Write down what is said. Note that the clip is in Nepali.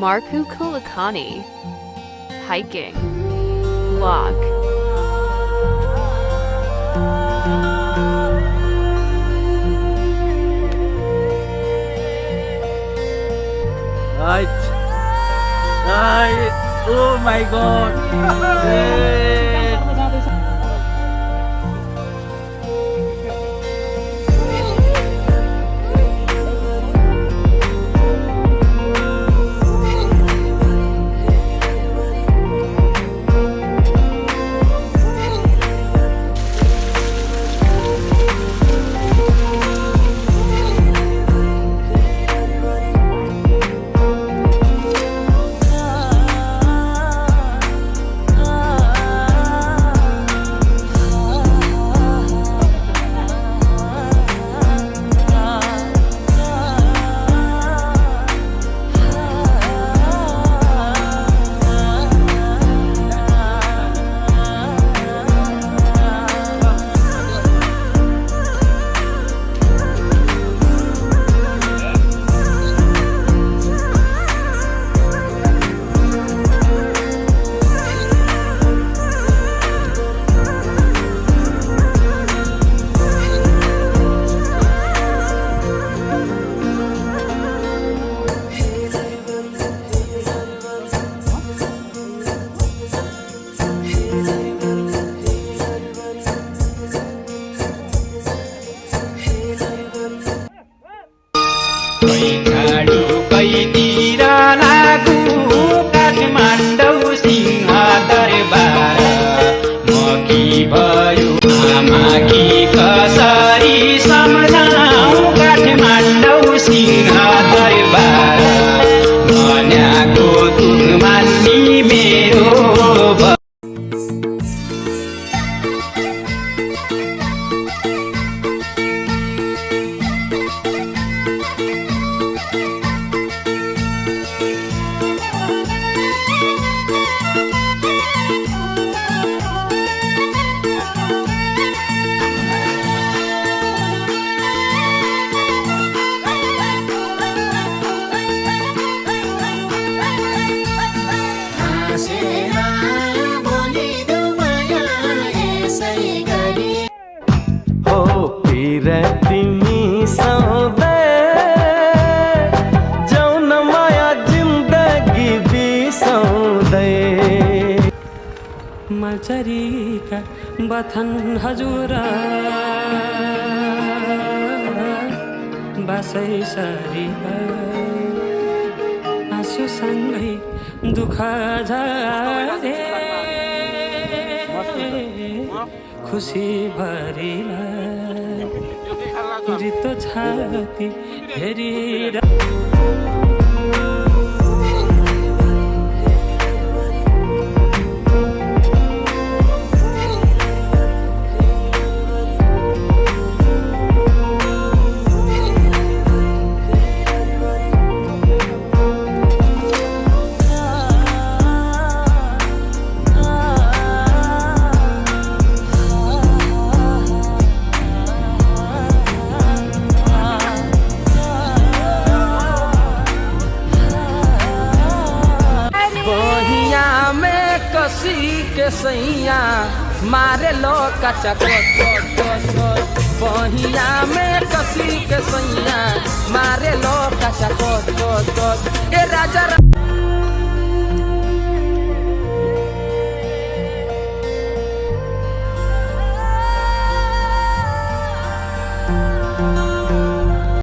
Marku Kulakani. Hiking. Vlog. Oh my god. कैतिर लागु काठमाडौँ सिंह दरबार मकी भयो आमाकी कसरी सम्झाऊ काठमाडौँ सिंह दरबार मन्याको दुख मान्नी मेरो तिमी सधैँ जाउन माया जिन्दगी बिसाउँदै मचरीका बथन हजुर बासै सरी आँसुसँगै दुःख झरे खुसी भरिलाई रितो छाती हेरेर के सैया मारे लो कचा बहिया में कसी के सैया मारे लो कचा ए राजा